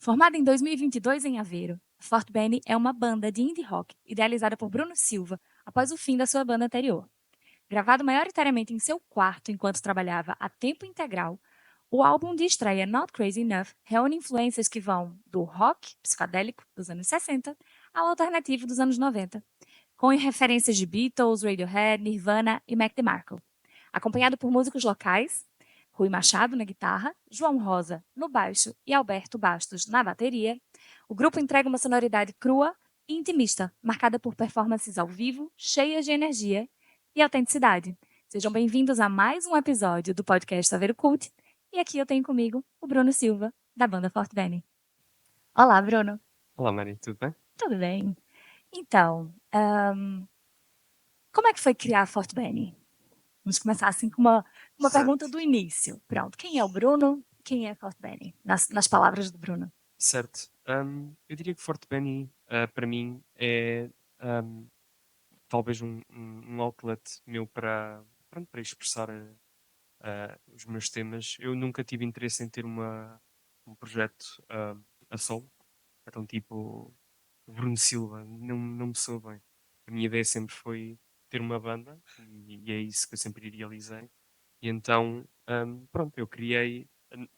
Formada em 2022 em Aveiro, Fort Benny é uma banda de indie rock idealizada por Bruno Silva após o fim da sua banda anterior. Gravado maioritariamente em seu quarto enquanto trabalhava a tempo integral, o álbum de estreia Not Crazy Enough reúne influências que vão do rock psicodélico dos anos 60 ao alternativo dos anos 90, com referências de Beatles, Radiohead, Nirvana e Mac DeMarco. Acompanhado por músicos locais, Rui Machado na guitarra, João Rosa no baixo e Alberto Bastos na bateria, o grupo entrega uma sonoridade crua e intimista, marcada por performances ao vivo, cheias de energia e autenticidade. Sejam bem-vindos a mais um episódio do podcast Aveiro Cult, e aqui eu tenho comigo o Bruno Silva, da banda Fort Benny. Olá, Bruno. Olá, Mari, tudo bem? Tudo bem? Então, como é que foi criar a Fort Benny? Vamos começar assim com uma pergunta Certo, do início. Pronto, quem é o Bruno? Quem é a Fort Benny? Nas palavras do Bruno. certo. Eu diria que Fort Benny, para mim, é ahm, talvez um outlet meu pronto, para expressar os meus temas. Eu nunca tive interesse em ter um projeto a solo. Então, tipo, Bruno Silva, não me soa bem. A minha ideia sempre foi ter uma banda e é isso que eu sempre idealizei. E então, pronto, eu criei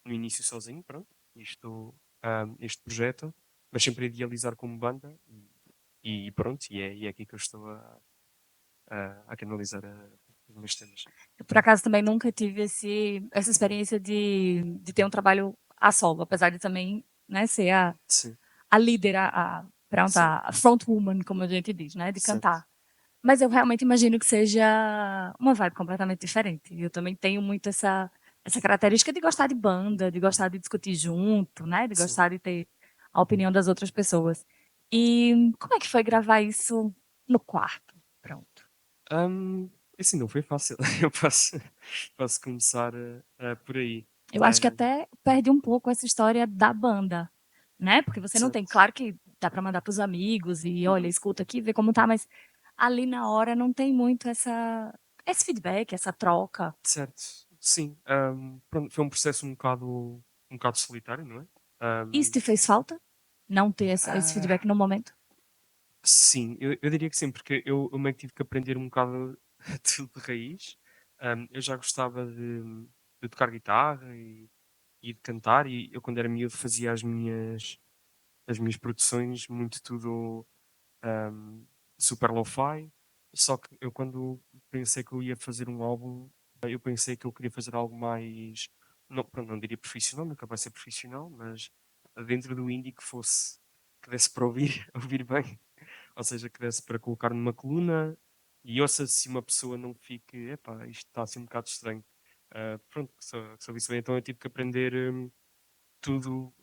no início sozinho, pronto, este projeto, mas sempre a idealizar como banda e pronto, e é aqui que eu estou a canalizar os meus temas. Eu, por acaso, também nunca tive essa experiência de ter um trabalho a solo, apesar de também, né, ser Sim, a líder, pronto, sim, a frontwoman, como a gente diz, né, de certo. cantar. Mas eu realmente imagino que seja uma vibe completamente diferente. Eu também tenho muito essa característica de gostar de banda, de gostar de discutir junto, né, de Sim. gostar de ter a opinião das outras pessoas. E como é que foi gravar isso no quarto? Pronto. Um, assim, não foi fácil. Eu posso começar por aí. Eu acho que até perde um pouco essa história da banda, né? Porque você não tem, Certo, claro que dá para mandar para os amigos e olha, escuta aqui, vê como tá, mas ali na hora não tem muito esse feedback, essa troca. certo. Sim, pronto, foi um processo um bocado solitário, não é? Isso Um, te fez falta? Não ter esse ah, feedback no momento? sim, eu diria que sim, porque eu meio que tive que aprender um bocado tudo de raiz. Eu já gostava de tocar guitarra e de cantar, e eu, quando era miúdo, fazia as minhas produções, muito tudo um, super lo-fi. Só que eu, quando pensei que eu ia fazer um álbum, eu pensei que eu queria fazer algo mais, não, pronto, não diria profissional, nunca vai ser profissional, mas dentro do indie que desse para ouvir, ouvir bem, ou seja, que desse para colocar numa coluna e ouça se uma pessoa não fique, epá, isto está assim um bocado estranho. Pronto, que só isso bem, então eu tive que aprender tudo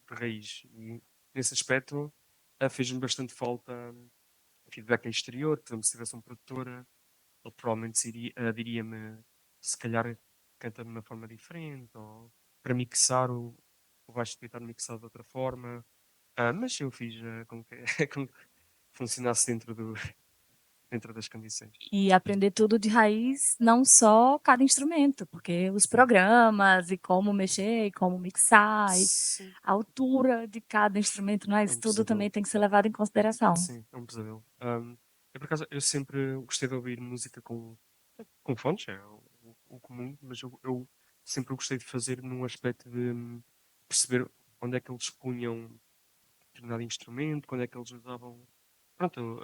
de raiz. E nesse aspecto fez-me bastante falta feedback exterior. Por exemplo, se tivesse um produtor, ele provavelmente diria-me, se calhar canta de uma forma diferente, ou para mixar o baixo devia estar mixado de outra forma. Mas eu fiz com que, com que funcionasse dentro das condições. E aprender tudo de raiz, não só cada instrumento, porque os programas e como mexer, e como mixar, e Sim, a altura de cada instrumento, não é? é Isso um tudo também pesadelo. tem que ser levado em consideração. Sim, é um pesadelo. Eu, por acaso, eu sempre gostei de ouvir música com fones, é o comum, mas eu sempre gostei de fazer num aspecto de perceber onde é que eles punham determinado instrumento, quando é que eles usavam, pronto,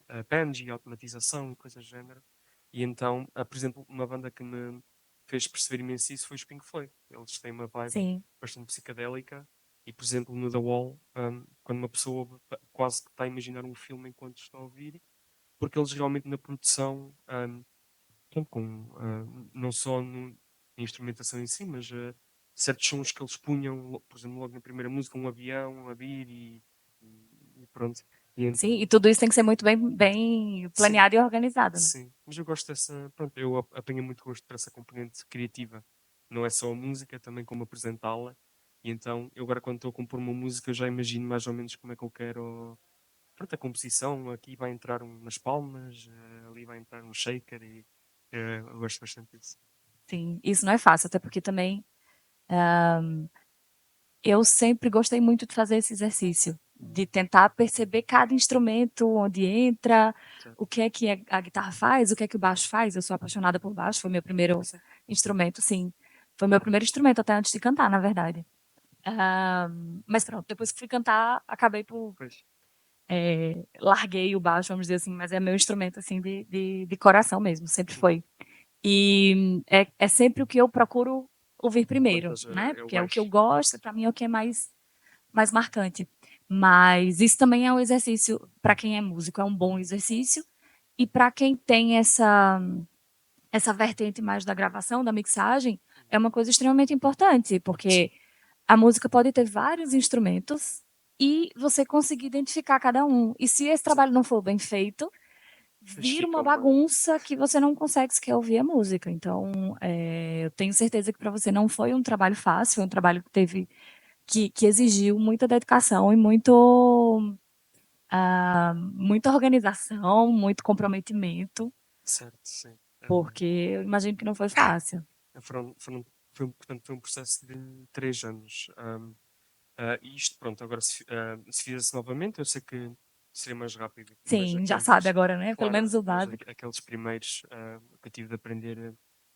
a banjo e a automatização e coisas do género. E então, por exemplo, uma banda que me fez perceber imenso isso foi os Pink Floyd. Eles têm uma vibe Sim. bastante psicadélica e, por exemplo, no The Wall, quando uma pessoa ouve, quase que está a imaginar um filme enquanto está a ouvir, porque eles realmente na produção, portanto, não só na instrumentação em si, mas certos sons que eles punham, por exemplo, logo na primeira música, um avião a vir e pronto. E Sim, e então, tudo isso tem que ser muito bem sim, planeado e organizado, né? sim. Mas eu gosto dessa, pronto, eu apanho muito gosto para essa componente criativa. Não é só a música, também como apresentá-la. E então, eu agora quando estou a compor uma música, eu já imagino mais ou menos como é que eu quero. Pronto, a composição, aqui vai entrar umas palmas, ali vai entrar um shaker e eu gosto bastante disso. Sim, isso não é fácil, até porque também eu sempre gostei muito de fazer esse exercício, de tentar perceber cada instrumento, onde entra, Certo. o que é que a guitarra faz, o que é que o baixo faz. Eu sou apaixonada por baixo, foi meu primeiro Sim. instrumento, sim. Foi meu primeiro instrumento até antes de cantar, na verdade. Mas pronto, depois que fui cantar, acabei por Pois. larguei o baixo, vamos dizer assim, mas é meu instrumento assim de coração mesmo, sempre foi. E é sempre o que eu procuro ouvir Pronto, primeiro, mas né? é o Porque é o que eu baixo. gosto, para mim é o que é mais marcante. Mas isso também é um exercício para quem é músico, é um bom exercício. E para quem tem essa vertente mais da gravação, da mixagem, é uma coisa extremamente importante, Sim, porque a música pode ter vários instrumentos e você conseguir identificar cada um. E se esse certo. trabalho não for bem feito, Pois vira fica uma uma. bagunça que você não consegue sequer ouvir a música. Então, eu tenho certeza que para você não foi um trabalho fácil, foi um trabalho que teve que exigiu muita dedicação e muita organização, muito comprometimento, Certo, sim. porque eu imagino que não foi fácil. Foram, portanto, foi um processo de 3 anos. E isto, pronto, agora se fizesse novamente, eu sei que seria mais rápido, mas Sim, já sabe agora, né? Pelo claro, menos o mas básico. aqueles primeiros que eu tive de aprender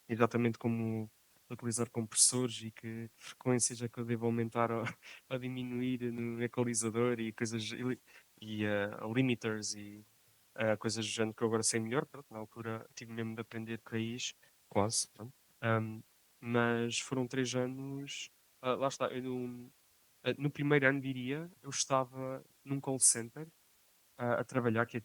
exatamente como utilizar compressores e que frequências é que eu devo aumentar ou, ou diminuir no equalizador e coisas, e limiters e coisas do género que eu agora sei melhor, pronto, na altura tive mesmo de aprender de raiz, quase, pronto. Ahm, mas foram 3 anos, lá está, no primeiro ano, diria, eu estava num call center a trabalhar, que é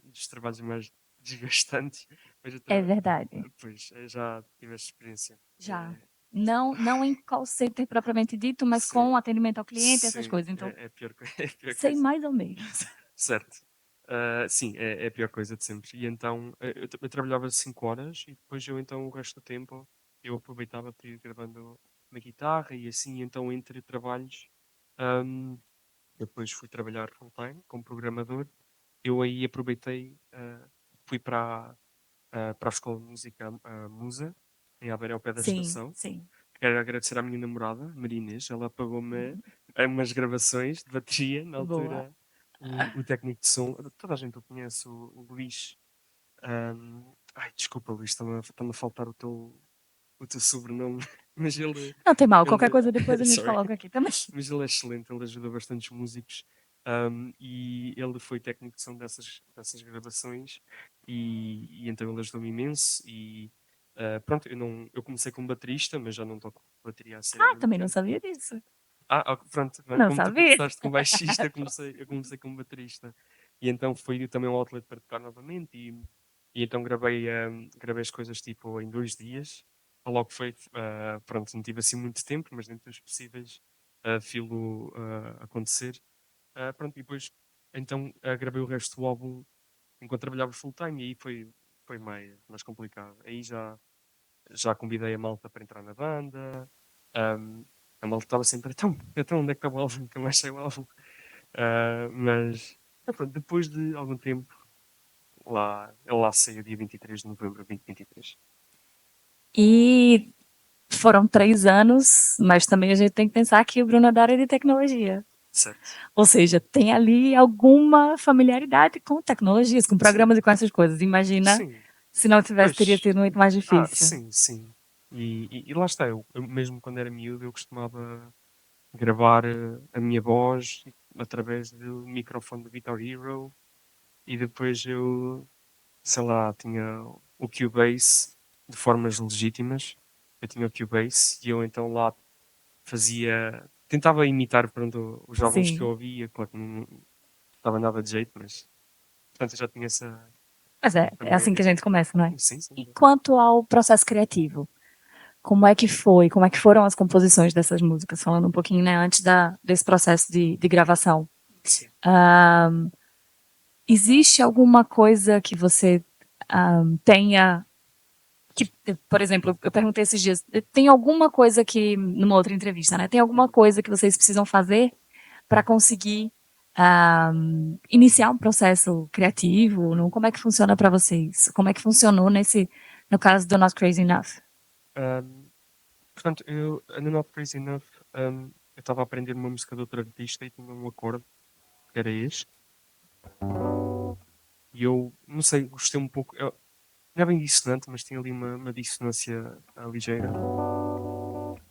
dos trabalhos mais desgastantes, mas É verdade, pois, já tive essa experiência. já. Não em call center propriamente dito, mas Sim, com atendimento ao cliente, essas sim, coisas. Então, é a pior, é a pior sei coisa. mais ou menos. Certo. Sim, é a pior coisa de sempre. E então, eu trabalhava 5 horas e depois eu então o resto do tempo eu aproveitava para ir gravando uma guitarra e assim, então entre trabalhos, ahm, eu depois fui trabalhar full time como programador. Eu aí aproveitei, fui para a Escola de Música Musa, em Aveiro, ao pé da Sim, estação. sim. Quero agradecer à minha namorada, Maria Inês, ela pagou-me umas gravações de bateria, na Boa. altura, o técnico de som, toda a gente o conhece, o Luís. Ai, desculpa, Luís, está-me a faltar o teu sobrenome, mas Não tem mal, qualquer ele, coisa depois a gente sorry, coloca aqui também. mas ele é excelente, ele ajuda bastantes músicos. E ele foi técnico de som dessas gravações e então ele ajudou-me imenso e pronto, eu comecei como baterista, mas já não toco bateria a sério há Ah, muito também não tempo. sabia disso. Ok, pronto, Não como tu sabia. começaste como baixista, eu comecei como baterista. E então foi também um outlet para tocar novamente e então gravei as coisas tipo em 2 dias. Logo foi, pronto, não tive assim muito tempo, mas dentro dos possíveis, filo acontecer. Pronto, e depois então gravei o resto do álbum enquanto trabalhava full time e aí foi mais complicado. Aí já convidei a malta para entrar na banda. ahm, a malta estava sempre, então onde é que está o álbum? Nunca mais sei o álbum. Mas pronto, depois de algum tempo, ele lá saiu dia 23 de novembro de 2023. E foram 3 anos, mas também a gente tem que pensar que o Bruno é da área de tecnologia. Certo. Ou seja, tem ali alguma familiaridade com tecnologias, com Sim, programas e com essas coisas. Imagina sim. se não tivesse, teria Pois, sido muito mais difícil. sim, sim. E lá está, eu mesmo quando era miúdo, eu costumava gravar a minha voz através do microfone do Guitar Hero e depois eu, sei lá, tinha o Cubase de formas legítimas. Eu tinha o Cubase e eu então lá tentava imitar pronto, os álbuns que eu Sim, ouvia, claro que não estava nada de jeito, mas portanto eu já tinha mas é, essa é assim que a média. gente começa, não é? Sim, sim, E exatamente. quanto ao processo criativo, como é que foi? Como é que foram as composições dessas músicas? Falando um pouquinho, né, antes desse processo de gravação. Sim. Existe alguma coisa que você tenha que, por exemplo, eu perguntei esses dias, tem alguma coisa que, numa outra entrevista, né? Tem alguma Uhum. coisa que vocês precisam fazer para conseguir iniciar um processo criativo? Não? Como é que funciona para vocês? Como é que funcionou no caso do Not Crazy Enough? Ahm, Portanto, no Not Crazy Enough, eu estava a aprender uma música de outro artista e tinha um acorde, que era este. E eu, não sei, gostei um pouco. Não é bem dissonante, mas tinha ali uma dissonância ligeira.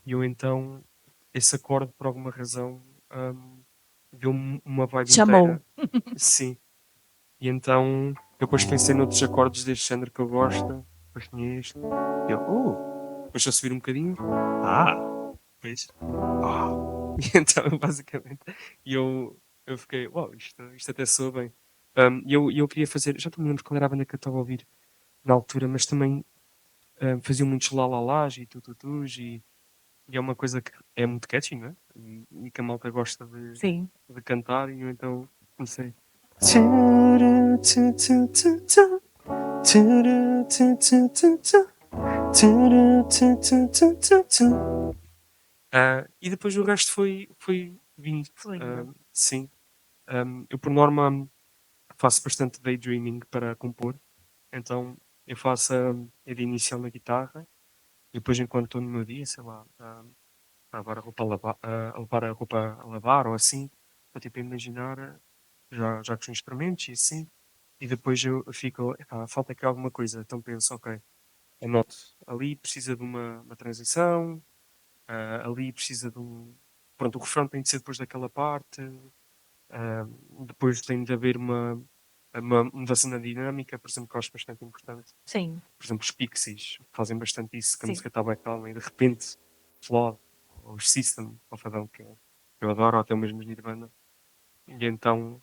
E eu então, esse acorde, por alguma razão, deu-me uma vibe Chamou. inteira. Sim. E então, eu depois pensei noutros acordes deste género que eu gosto. Depois tinha este. E eu, depois a subir um bocadinho. Pois. E então, basicamente, eu fiquei, uau, isto até soa bem. E eu queria fazer, já não me lembro qual era a banda que eu estava a ouvir na altura, mas também faziam muitos lalalás e tututus e é uma coisa que é muito catchy, não é? E que a malta gosta Sim. de cantar e eu então comecei. E depois o resto foi vindo. Fluindo. Sim. Eu por norma faço bastante daydreaming para compor. Então eu faço a ideia inicial na guitarra e depois enquanto estou no meu dia, sei lá, a levar a roupa a levar a roupa a lavar ou assim, estou tipo a imaginar já com os instrumentos e assim, e depois eu fico, epá, falta aqui alguma coisa, então penso, ok, anoto, ali precisa de uma transição, ali precisa de um. Pronto, o refrão tem de ser depois daquela parte, ah, depois tem de haver uma mudança na dinâmica, por exemplo, que eu acho bastante importante. Sim, Por exemplo, os Pixies fazem bastante isso, que a sim. música está bem calma e de repente, Flawed, ou os System, ou Fadão, que eu adoro, ou até mesmo os Nirvana. E então,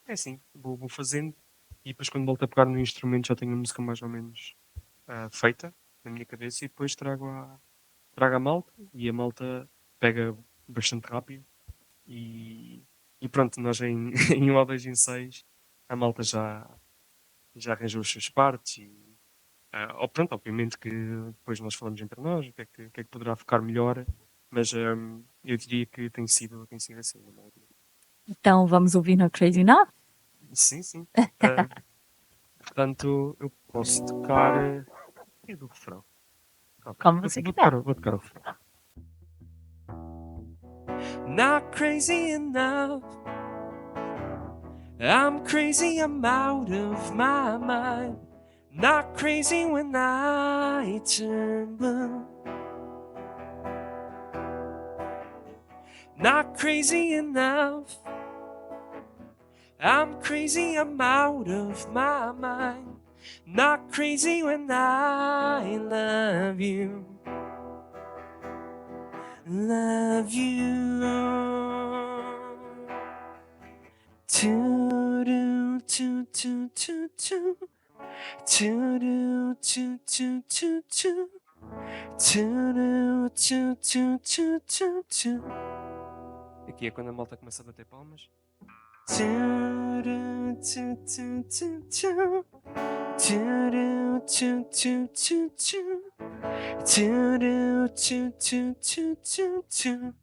é assim, vou fazendo e depois quando volto a pegar no instrumento já tenho a música mais ou menos feita na minha cabeça e depois trago a malta e a malta pega bastante rápido e, e pronto, nós em, em um ou dois ensaios a malta já arranjou as suas partes e ou pronto, obviamente que depois nós falamos entre nós o que é que poderá ficar melhor, mas eu diria que tem sido assim. Na maioria. Então vamos ouvir no Crazy Enough? Sim, sim. Ah, portanto, eu posso tocar e do refrão. Ok, Como vou, você vou quiser. tocar, vou tocar o refrão. Not crazy enough. I'm crazy, I'm out of my mind. Not crazy when I turn blue. Not crazy enough. I'm crazy, I'm out of my mind. Not crazy when I love you. Love you. Toot toot toot toot toot. Toot toot toot toot toot. Toot toot toot toot toot toot. Aqui é quando a malta começa a bater palmas. Toot toot toot toot toot. Toot toot toot toot toot. Toot toot toot toot toot toot.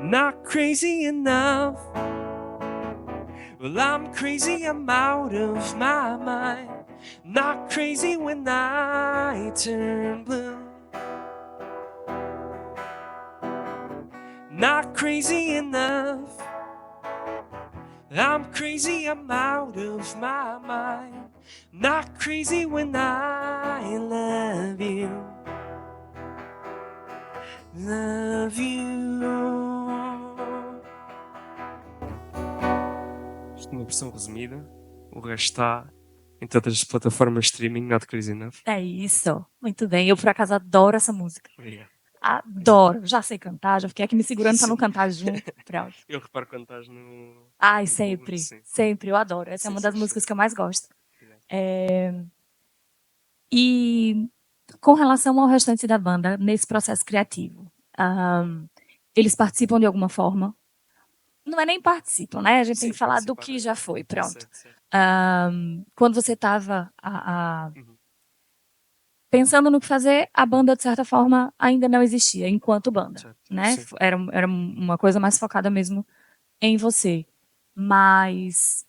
Not crazy enough. Well, I'm crazy, I'm out of my mind. Not crazy when I turn blue. Not crazy enough. I'm crazy, I'm out of my mind. Not crazy when I love you. Love you. Isto é uma versão resumida. O resto está em todas as plataformas de streaming, not crazy enough. É isso. Muito bem. Eu, por acaso, adoro essa música. Obrigado. Adoro. Já sei cantar, já fiquei aqui me segurando pra não Sim. cantar junto. Pronto. Eu reparo quando estás no. Ai, no sempre. sim. Sempre. Eu adoro. Essa é Sim, uma sim, das músicas sim. que eu mais gosto. Obrigado. E com relação ao restante da banda, nesse processo criativo, eles participam de alguma forma? Não é nem participam, né? A gente tem Sim, que falar do participar que é. já foi, pronto. Certo, certo. Quando você estava Uhum. pensando no que fazer, a banda, de certa forma, ainda não existia enquanto banda, Certo. né? Sim. Era uma coisa mais focada mesmo em você. Mas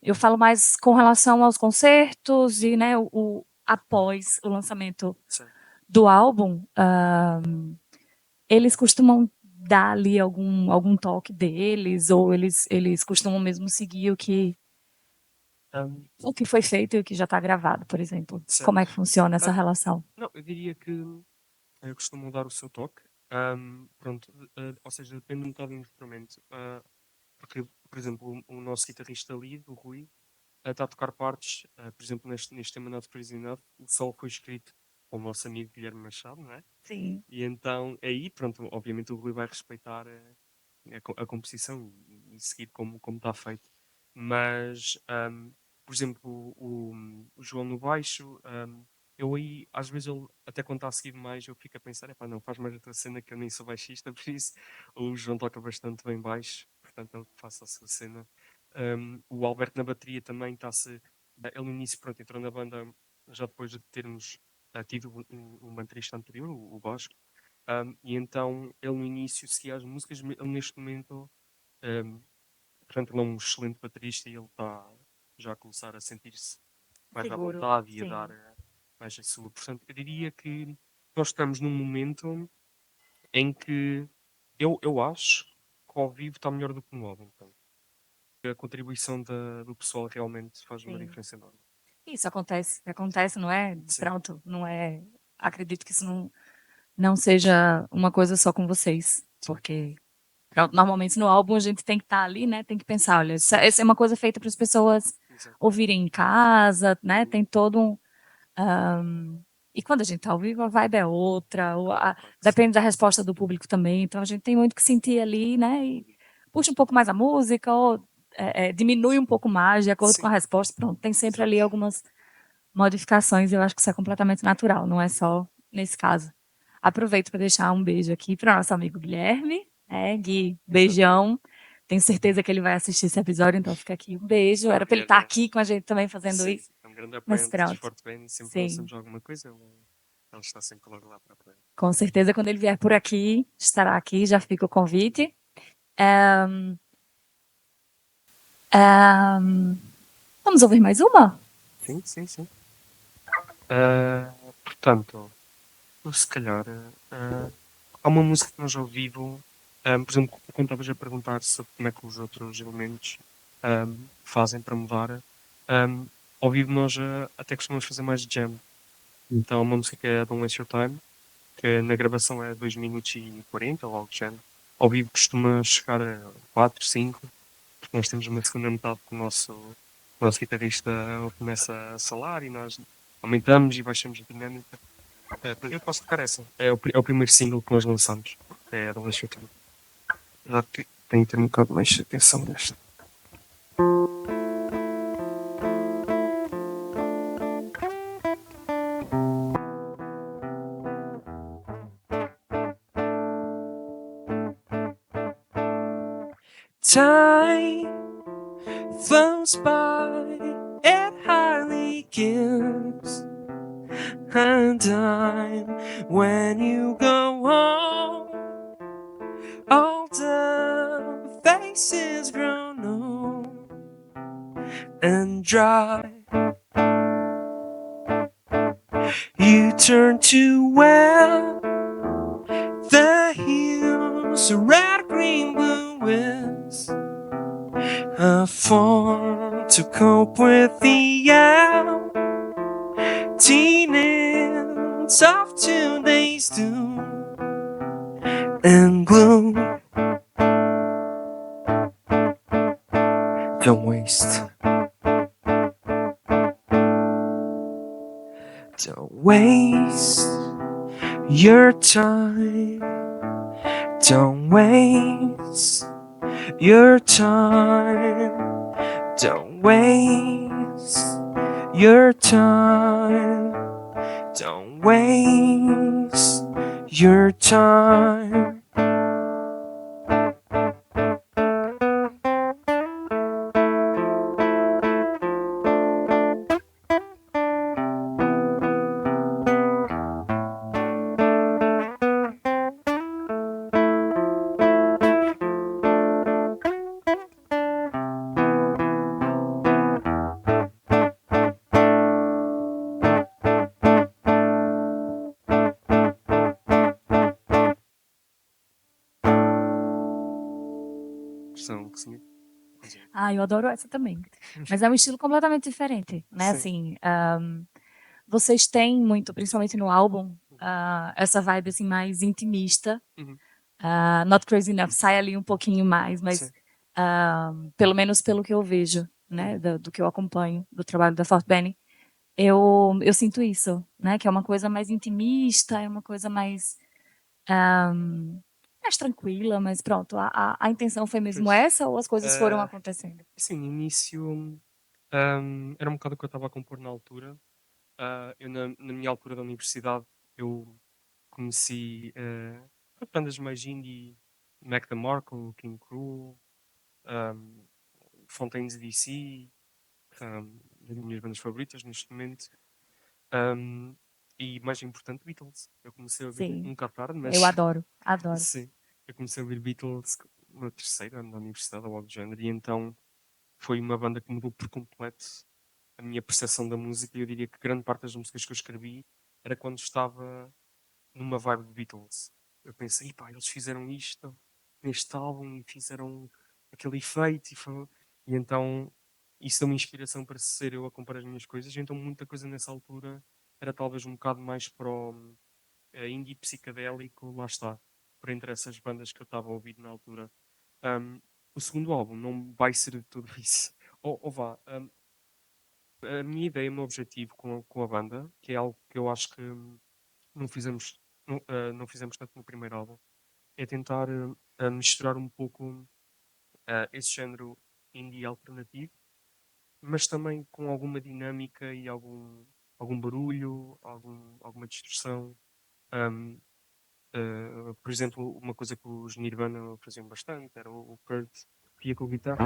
eu falo mais com relação aos concertos e, né, após o lançamento Certo. do álbum, eles costumam dar ali algum toque deles, ou eles costumam mesmo seguir Hum, o que foi feito e o que já está gravado, por exemplo. Como é que certo. funciona essa Ah, relação? não, eu diria que costumam dar o seu toque. Pronto, ou seja, depende um bocado do instrumento. Porque, por exemplo, o nosso guitarrista lead, o Rui, está a tocar partes, por exemplo, neste tema Not Crazy Enough, o solo foi escrito pelo nosso amigo Guilherme Machado, não é? Sim. E então, aí, pronto, obviamente o Rui vai respeitar a composição e seguir como está feito. Mas, por exemplo, o João no baixo, eu aí, às vezes, ele, até quando está a seguir mais, eu fico a pensar, epá, não, faz mais a tua cena que eu nem sou baixista, por isso o João toca bastante bem baixo, portanto ele faça a sua cena. O Alberto na bateria também está-se. Ele no início, pronto, entrou na banda já depois de termos tido um baterista anterior, o Vasco. E então ele no início seguia as músicas, ele neste momento, um, portanto, ele é um excelente baterista e ele está já a começar a sentir-se mais à Seguro, vontade e a dar sim. mais a sua. Portanto, eu diria que nós estamos num momento em que eu acho que ao vivo está melhor do que no álbum. Portanto, a contribuição do pessoal realmente faz uma Sim. diferença enorme. Isso acontece, não é? Sim, Pronto, não é. Acredito que isso não seja uma coisa só com vocês, sim, porque pronto, normalmente no álbum a gente tem que estar ali, né? Tem que pensar, olha, sim, essa é uma coisa feita para as pessoas exato. ouvirem em casa, né? Uhum. Tem todo um. E quando a gente tá ao vivo, a vibe é outra, Claro que sim. depende da resposta do público também. Então a gente tem muito que sentir ali, né? E Uhum. puxa um pouco mais a música, ou diminui um pouco mais de acordo com a Sim, resposta. Pronto, tem sempre ali exato. algumas modificações, eu acho que isso é completamente natural, não é só nesse caso. Aproveito para deixar um beijo aqui para o nosso amigo Guilherme, né, Gui, Exatamente. beijão. Tenho certeza que ele vai assistir esse episódio, então fica aqui um beijo. Ah, o Era para ele Guilherme estar aqui com a gente também fazendo sim, isso, é um grande mas apoiante dos pronto. Forte sempre que Sim, lançamos alguma coisa, ele está sempre logo lá para apoiar. com certeza quando ele vier por aqui, estará aqui, já fica o convite. Ahn, ahn, vamos ouvir mais uma? Sim, sim, sim. Portanto, eu, se calhar, há uma música que nós ao vivo, por exemplo, quando estavas a perguntar sobre como é que os outros elementos fazem para mudar, um, ao vivo nós até costumamos fazer mais jam. Então, há uma música que é Don't Waste Your Time, que na gravação é 2 minutos e 40 ou algo do género. Ao vivo costuma chegar a 4 5 porque nós temos uma segunda metade que o nosso guitarrista começa a salar e nós aumentamos e baixamos a dinâmica. Eu posso tocar essa. É o primeiro single que nós lançamos. É a Don't Waste Your Time. Já tenho que ter um bocado mais de atenção nesta. Time flows by, it hardly gives a dime when you go home. All the faces grown old and dry. You turn to where the hills, red, green, blue is a form to cope with the emptiness of today's doom and gloom. Don't waste. Don't waste your time. Don't waste your time. Don't waste your time. Don't waste your time. Ah, eu adoro essa também. Mas é um estilo completamente diferente, né, Sim. assim, vocês têm muito, principalmente no álbum, essa vibe, assim, mais intimista. Uhum. Not Crazy Enough sai ali um pouquinho mais, mas, Sim. pelo menos pelo que eu vejo, né, Uhum. do que eu acompanho, do trabalho da Fort Benny, eu sinto isso, né, que é uma coisa mais intimista, é uma coisa mais tranquila, mas pronto, a intenção foi mesmo Pois. essa ou as coisas foram Ah, acontecendo? assim, no início, era um bocado o que eu estava a compor na altura. Eu na minha altura da universidade, eu conheci, bandas mais indie, Mac DeMarco, King Cruel, ahm, Fontaines DC, das minhas bandas favoritas neste momento. Ahm, e mais importante, Beatles. Eu comecei a ouvir um Sim, bocado tarde, eu mas adoro, adoro. sim, eu comecei a ouvir Beatles no terceiro ano da universidade, ou algo do género, e então foi uma banda que mudou por completo a minha percepção da música. E eu diria que grande parte das músicas que eu escrevi era quando estava numa vibe de Beatles. Eu pensei, pá, eles fizeram isto neste álbum e fizeram aquele efeito e então isso deu-me inspiração para ser eu a compor as minhas coisas. Então muita coisa nessa altura era talvez um bocado mais para o indie psicadélico, lá está, por entre essas bandas que eu estava a ouvir na altura. Um, o segundo álbum não vai ser de tudo isso. Ou vá, a minha ideia, o meu objetivo com a banda, que é algo que eu acho que não fizemos, não fizemos tanto no primeiro álbum, é tentar misturar um pouco esse género indie alternativo, mas também com alguma dinâmica e algum barulho, alguma distorção. Um, por exemplo, uma coisa que os Nirvana faziam bastante era o Kurt que ia com a guitarra.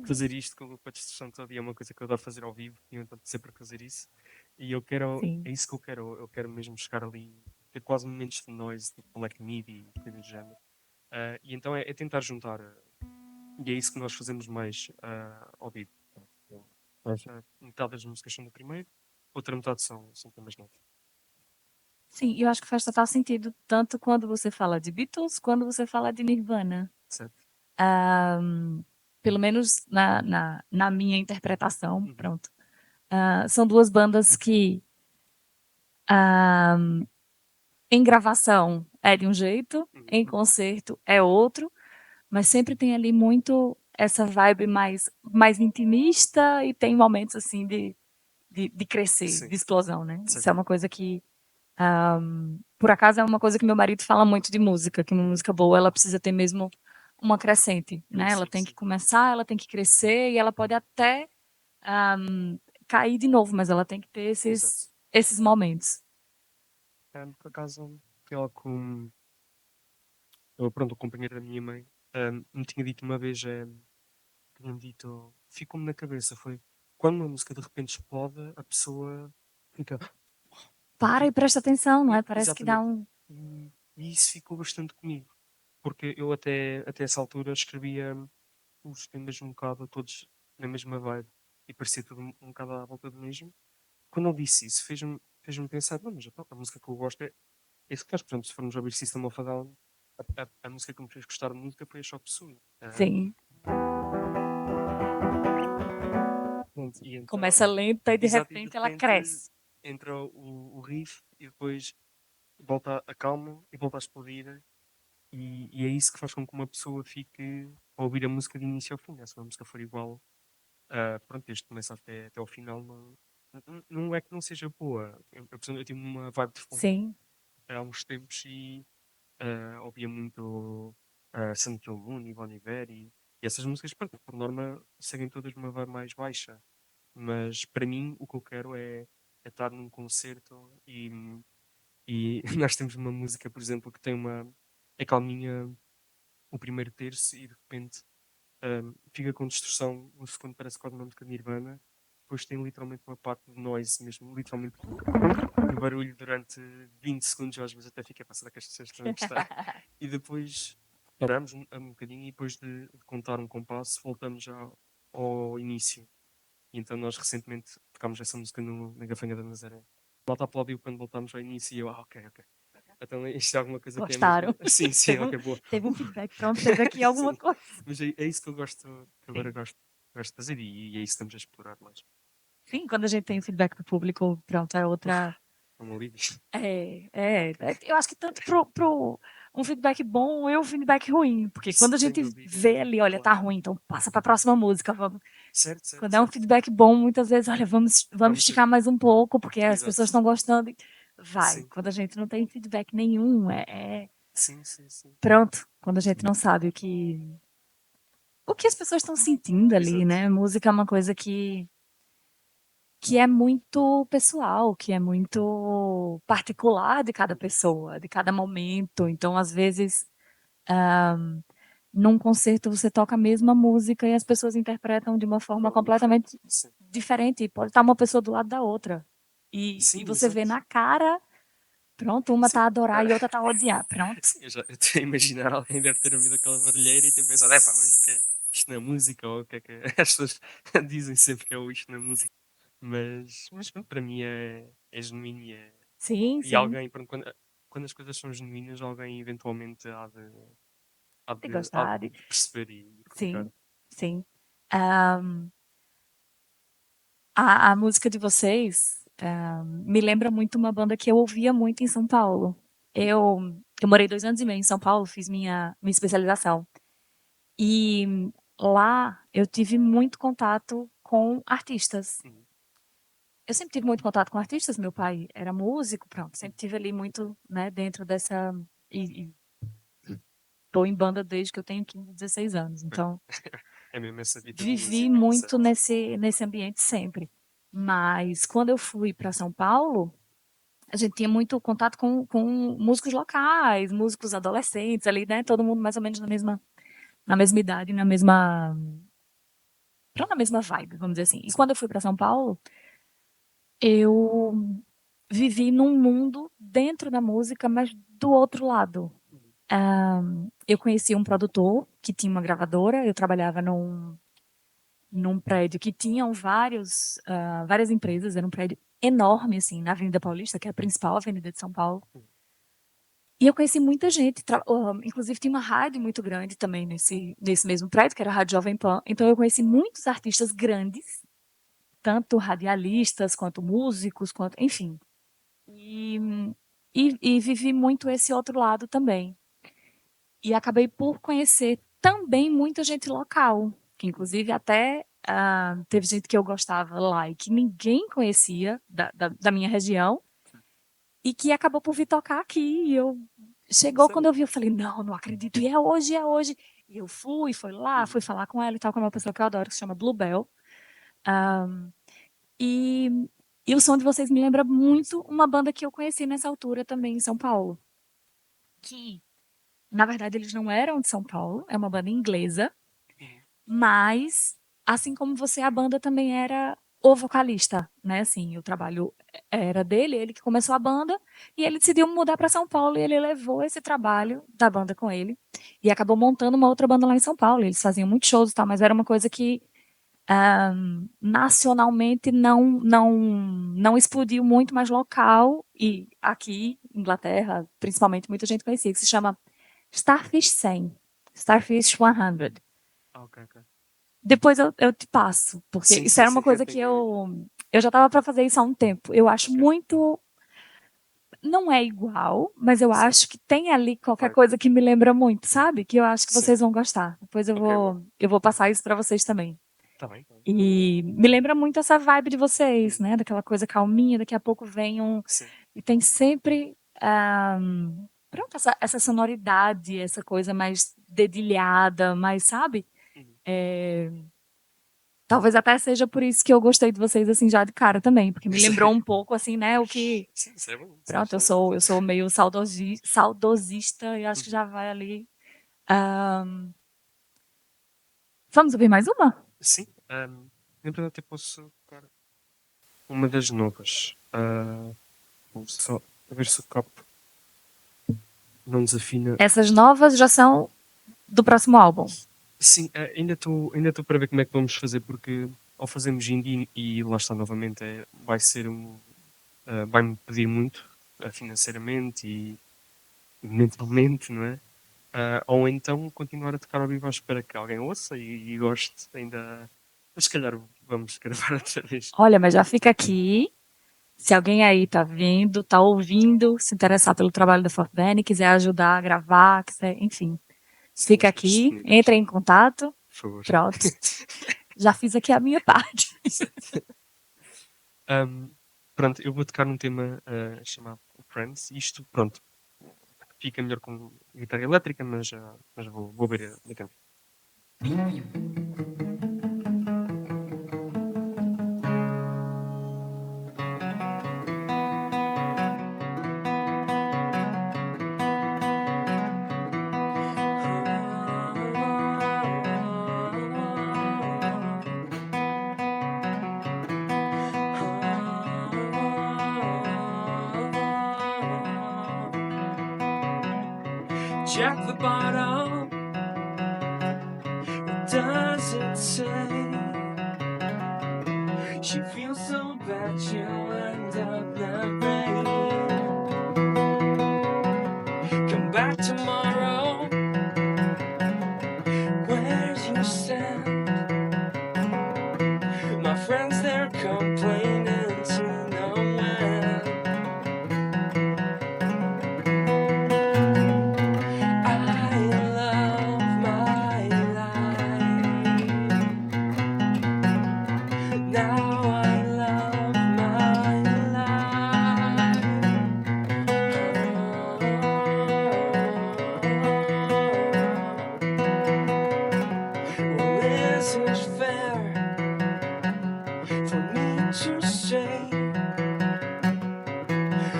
Fazer isto com a distorção toda e é uma coisa que eu adoro fazer ao vivo e eu então sempre a fazer isso. E eu quero, Sim. é isso que eu quero. Eu quero mesmo chegar ali, ter quase momentos de noise, tipo Black Midi e coisas do género. E então é tentar juntar, e é isso que nós fazemos mais ao vivo. Metade das músicas são do primeiro, outra metade são temas novos. Sim, eu acho que faz total sentido, tanto quando você fala de Beatles, quando você fala de Nirvana. Certo? Pelo menos na minha interpretação, Uhum. pronto. São duas bandas que, ah, em gravação é de um jeito, Uhum. em concerto é outro, mas sempre tem ali muito essa vibe mais intimista e tem momentos assim de crescer, Sim, de explosão, né? Isso certo. é uma coisa que, por acaso, é uma coisa que meu marido fala muito de música, que uma música boa ela precisa ter mesmo uma crescente, né? Ela Sim, tem que sim. começar, ela tem que crescer e ela pode até cair de novo, mas ela tem que ter Exato. esses momentos. Por acaso, foi algo que pronto, o companheiro da minha mãe me tinha dito uma vez, tinha-me dito, ficou-me na cabeça, foi quando uma música de repente explode, a pessoa fica, Para e tipo, presta atenção, não é? Parece que dá exatamente. um. E isso ficou bastante comigo, porque eu até essa altura escrevia os temas um bocado todos na mesma vibe e parecia tudo um bocado à volta do mesmo. Quando ele disse isso, fez-me pensar, não, mas então, a música que eu gosto é isso que faz. Por exemplo, se formos ouvir System of a Down, a música que me fez gostar de música foi a Chop Suey. Sim, Pronto, e começa então, lenta e de exato, e de repente ela repente cresce. entra o riff e depois volta a calma e volta a explodir. E é isso que faz com que uma pessoa fique a ouvir a música de início ao fim, né? Se a música for igual, pronto, desde que começa até ao final, não é que não seja boa. Por exemplo, eu tive uma vibe de funk Sim, há uns tempos e ouvia muito Sun Kil Moon e Bon Iver e essas músicas, pronto, por norma, seguem todas uma vibe mais baixa. Mas para mim, o que eu quero é estar num concerto e nós temos uma música, por exemplo, que tem é calminha o primeiro terço e de repente fica com distorção, um segundo parece quase uma música de Nirvana, depois tem literalmente uma parte de noise mesmo, literalmente de barulho durante 20 segundos, eu às vezes até fica a passar que as pessoas estão a gostar, e depois paramos um bocadinho e depois de contar um compasso voltamos já ao início. E então nós recentemente tocámos essa música na Gafanha da Nazaré. Malta aplaudiu quando voltámos ao início e eu, ok, ok. Então isto é alguma coisa que é Gostaram? mesmo. Sim, sim, Teve um, ok, boa. teve um feedback, pronto, teve aqui alguma Sim, coisa. mas é isso que eu gosto, que agora Sim. gosto de fazer e é isso que estamos a explorar mais. Sim, quando a gente tem feedback do público, pronto, é outra. É um alívio. Eu acho que tanto pro um feedback bom e um feedback ruim, porque quando a Sem gente dúvida, vê ali, olha, tá claro. ruim, então passa pra próxima música, vamos. Certo, certo, Quando é um certo. feedback bom, muitas vezes, olha, vamos Vamos. esticar mais um pouco, porque as pessoas Exato. estão gostando. Vai. Sim, Quando a gente não tem feedback nenhum, sim, sim, sim. pronto. Quando a gente não sabe o que as pessoas estão sentindo ali, Exato. né? Música é uma coisa que é muito pessoal, que é muito particular de cada pessoa, de cada momento. Então, às vezes, num concerto você toca a mesma música e as pessoas interpretam de uma forma Forma diferente. completamente Sim. diferente. Pode estar uma pessoa do lado da outra. E Sim, você vê exato. na cara, pronto, uma tá Sim. a adorar Ah, e outra tá a odiar. Pronto. sim, eu estou a imaginar alguém deve ter ouvido aquela barulheira e ter pensado, é pá, mas o que é isto na música? Ou o que é que as pessoas dizem sempre que é o isto na música? Mas pronto, para mim é genuíno Sim, e sim. alguém, pronto, quando as coisas são genuínas, alguém eventualmente De há gostar. de perceber e replicar. Sim, sim. Ahm, a música de vocês me lembra muito uma banda que eu ouvia muito em São Paulo. Eu morei 2 anos e meio em São Paulo, fiz minha especialização. E lá eu tive muito contato com artistas. Uhum, Eu sempre tive muito contato com artistas, meu pai era músico, pronto, uhum. sempre tive ali muito, né, dentro dessa. E tô em banda desde que eu tenho 15, 16 anos. Pois, Então, é mesmo essa vida de vivi música, muito certo? nesse ambiente sempre. Mas quando eu fui para São Paulo, a gente tinha muito contato com músicos locais, músicos adolescentes ali, né? Todo Uhum, mundo mais ou menos na mesma idade, na mesma vibe, vamos dizer assim. E sim. quando eu fui para São Paulo, eu vivi num mundo dentro da música, mas do outro lado. Uhum, Eu conheci um produtor que tinha uma gravadora, eu trabalhava num prédio que tinham várias empresas, era um prédio enorme, assim, na Avenida Paulista, que é a principal avenida de São Paulo. uhum. E eu conheci muita gente, inclusive tinha uma rádio muito grande também nesse mesmo prédio, que era a Rádio Jovem Pan. Então eu conheci muitos artistas grandes, tanto radialistas, quanto músicos, quanto, enfim. E, e vivi muito esse outro lado também. E acabei por conhecer também muita gente local, que inclusive até teve gente que eu gostava lá e que ninguém conhecia da minha região e que acabou por vir tocar aqui. E chegou quando Sério? eu vi, eu falei, não, não acredito, e é hoje, é hoje. E eu fui lá, Uhum, fui falar com ela e tal, com uma pessoa que eu adoro, que se chama Bluebell. E, e o som de vocês me lembra muito uma banda que eu conheci nessa altura também em São Paulo. Que, na verdade, eles não eram de São Paulo, é uma banda inglesa. uhum. Mas, assim como você, a banda também era o vocalista, né? Assim, o trabalho era dele, ele que começou a banda, e ele decidiu mudar para São Paulo, e ele levou esse trabalho da banda com ele, e acabou montando uma outra banda lá em São Paulo. Eles faziam muitos shows e tal, mas era uma coisa que nacionalmente não explodiu muito, mas local, e aqui, Inglaterra, principalmente, muita gente conhecia, que se chama Starfish 100, Starfish 100. Ah, ok, ok. Depois eu te passo, porque Sim, isso sim, era uma sim, eu coisa que tenho que ouvir. eu já estava para fazer isso há um tempo. Eu acho Ok, muito, não é igual, mas eu certo. acho que tem ali qualquer Vai. coisa que me lembra muito, sabe? Que eu acho que Sim. vocês vão gostar. Depois eu Ok, boa. vou eu vou passar isso para vocês também. Tá bem, tá bem. E me lembra muito essa vibe de vocês, Uhum, né? Daquela coisa calminha, daqui a pouco vem sim. e tem sempre pronto, essa sonoridade, essa coisa mais dedilhada, mais, sabe? Uhum. Talvez até seja por isso que eu gostei de vocês assim já de cara também, porque me lembrou um pouco assim, né, o que, Sim, isso é bom, isso é pronto, eu excelente. sou eu sou meio saudosista e acho que Uhum. já vai ali. Ahn, vamos ouvir mais uma? Sim, lembrando até posso tocar uma das novas. Vou só ver se o copo não desafina. Essas novas já são do próximo álbum. Sim, ainda estou para ver como é que vamos fazer, porque ao fazermos indie e lá está novamente, vai ser vai-me pedir muito financeiramente mentalmente, não é? Ou então continuar a tocar ao vivo à espera que alguém ouça e goste ainda. Mas se calhar vamos gravar outra vez. Olha, mas já fica aqui. Se alguém aí tá vendo, tá ouvindo, se interessar pelo trabalho da Fortbene, quiser ajudar a gravar, quiser, enfim, fica Estamos aqui, disponíveis, entre em contato. por favor. Pronto. Já fiz aqui a minha parte. Um, pronto, eu vou tocar num tema chamado Friends. Isto, pronto, fica melhor com guitarra elétrica, mas vou ver a cantar. Jack the bottom, what does it say? She feels so bad she'll end up that way. Come back tomorrow, where's your sand? My friends, they're complaining to no end. I love my life. Now I love my life. Well, isn't fair for me to say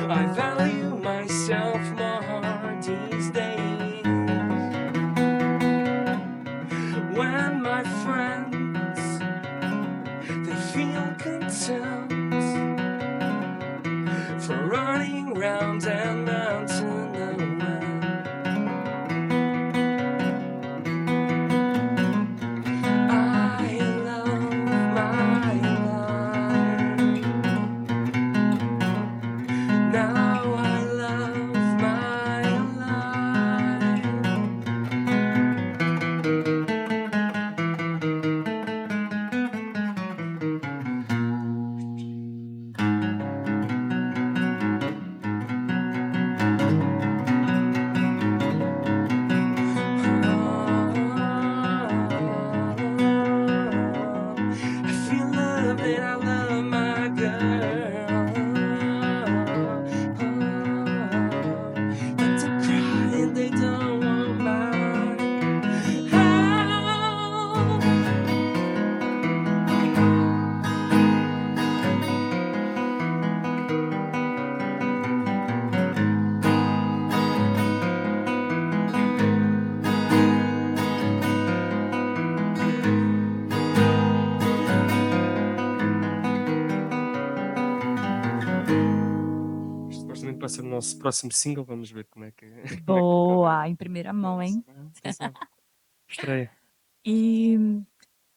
I value myself more these days? When my friends, they feel contempt for running round and round to nowhere. I love my life. Now I love my life. I feel loved and I love my girl. But to cry and they don't want mine. How? Isto supostamente vai ser o nosso próximo single, vamos ver como é que, como é que corre. Boa, em primeira mão, hein? Quem sabe? Estreia. E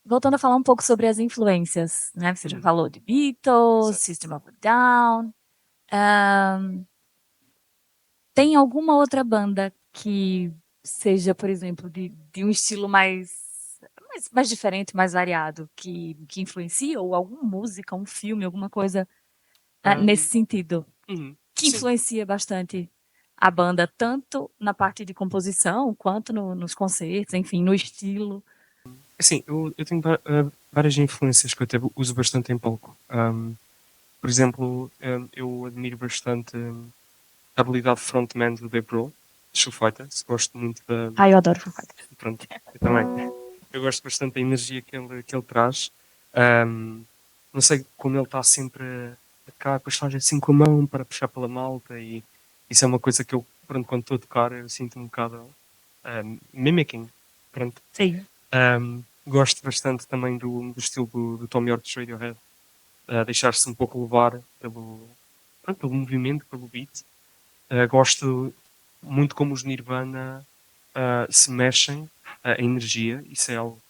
voltando a falar um pouco sobre as influências, né? Você já Uhum. falou de Beatles, Certo. System of a Down. Tem alguma outra banda que seja, por exemplo, de um estilo mais diferente, mais variado, que influencia? Ou alguma música, um filme, alguma coisa nesse sentido? Que Sim. influencia bastante a banda, tanto na parte de composição, quanto nos concertos, enfim, no estilo. Assim, eu tenho várias influências que eu até uso bastante em palco. Por exemplo, eu admiro bastante a habilidade frontman do Dave Grohl, de Foo Fighters. Gosto muito da. Ai, eu adoro Foo Fighters. Pronto, eu também. Eu gosto bastante da energia que ele traz. Ahm, não sei como ele está sempre a tocar, depois faz assim com a mão para puxar pela malta e isso é uma coisa que eu, pronto, quando estou a tocar, eu sinto um bocado mimicking. Pronto. Sim. Gosto bastante também do estilo do Tom York dos Radiohead, deixar-se um pouco levar pelo movimento, pelo beat. Gosto muito como os Nirvana se mexem, a energia, isso é algo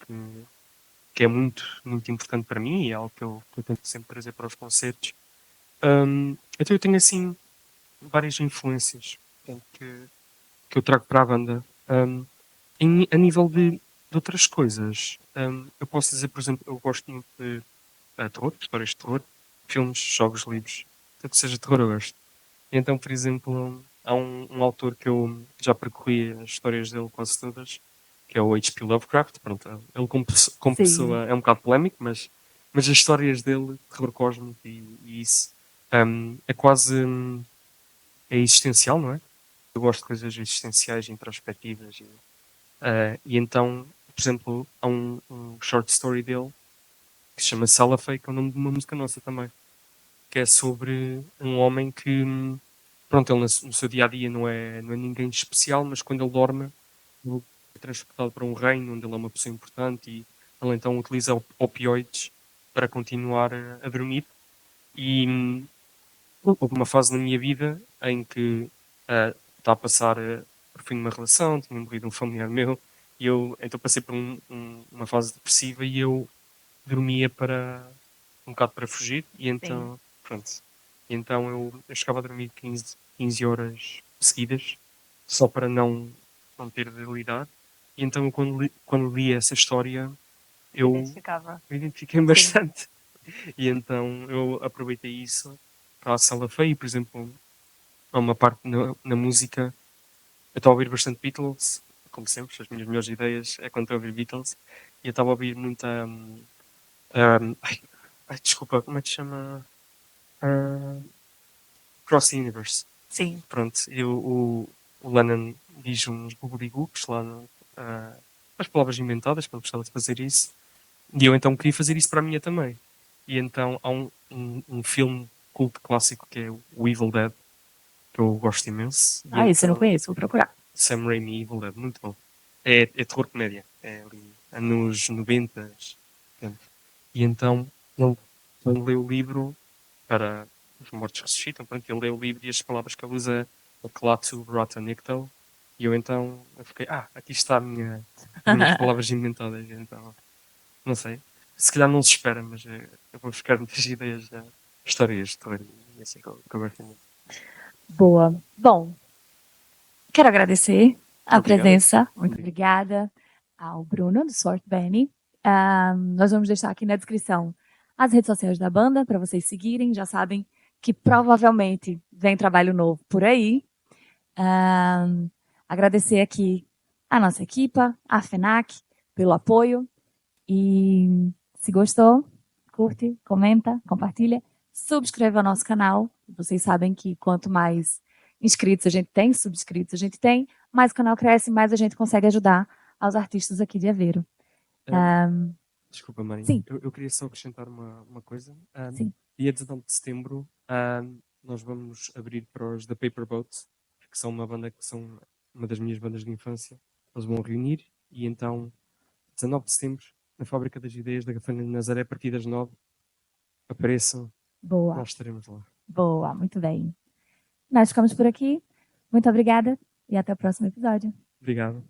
que é muito, muito importante para mim e é algo que eu tento sempre trazer para os concertos. Então eu tenho assim várias influências. Portanto, que eu trago para a banda. A nível de outras coisas, eu posso dizer, por exemplo, eu gosto muito de terror, histórias de terror, filmes, jogos, livros, tudo que seja terror eu gosto. Então, por exemplo, há um autor que eu já percorri as histórias dele quase todas, que é o H.P. Lovecraft. Pronto, ele como Sim. pessoa é um bocado polémico, mas as histórias dele, terror cósmico e isso, é quase é existencial, não é? Eu gosto de coisas existenciais, introspectivas. E então, por exemplo, há um short story dele que se chama Salafé, que é o nome de uma música nossa também, que é sobre um homem que, pronto, ele no seu dia a dia não é ninguém de especial, mas quando ele dorme, ele é transportado para um reino onde ele é uma pessoa importante e ele então utiliza opioides para continuar a dormir. E houve uma fase na minha vida em que está a passar por fim de uma relação, tinha morrido um familiar meu, e eu então passei por uma fase depressiva e eu dormia para um bocado para fugir, e então, pronto. E então eu chegava a dormir 15 horas seguidas, só para não ter de lidar. E então eu, quando li essa história, eu Identificava. me identifiquei bastante. E então eu aproveitei isso para a sala feia, por exemplo, há uma parte na música, eu estava a ouvir bastante Beatles, como sempre, as minhas melhores ideias é quando estou a ouvir Beatles, e eu estava a ouvir muita. Desculpa, como é que se chama? Ah, Cross the Universe. Sim. Pronto, o Lennon diz uns gobbledygooks lá, as palavras inventadas, que ele gostava de fazer isso, e eu então queria fazer isso para a minha também. E então há um filme culto clássico que é o Evil Dead, que eu gosto imenso. E Isso eu não então, conheço, vou procurar. Sam Raimi, Evil Dead, muito bom. É terror comédia, é ali, anos 90. Portanto. E então, ele, quando lê o livro, para os mortos ressuscitam, pronto, ele lê o livro e as palavras que ele usa é Klaatu Barata Nikto. E eu então eu fiquei, aqui está as minhas palavras inventadas. Então, não sei, se calhar não se espera, mas eu vou buscar muitas ideias, histórias de terror e assim que eu gosto muito. Boa. Bom, quero agradecer a Obrigado. presença. Muito obrigada ao Bruno, do Sort Benny. Nós vamos deixar aqui na descrição as redes sociais da banda para vocês seguirem. Já sabem que provavelmente vem trabalho novo por aí. Agradecer aqui a nossa equipa, a FENAC, pelo apoio. E se gostou, curte, comenta, compartilha, subscreva o nosso canal. Vocês sabem que quanto mais inscritos a gente tem, subscritos a gente tem, mais o canal cresce, mais a gente consegue ajudar aos artistas aqui de Aveiro. Desculpa, Marinho. Sim. Eu queria só acrescentar uma coisa. Sim. Dia 19 de setembro, nós vamos abrir para os The Paper Boat, que são uma banda que são uma das minhas bandas de infância. Eles vão reunir e então, 19 de setembro, na Fábrica das Ideias da Gafanha de Nazaré, a partir das 9, apareçam, Boa. nós estaremos lá. Boa, muito bem. Nós ficamos por aqui. Muito obrigada e até o próximo episódio. Obrigado.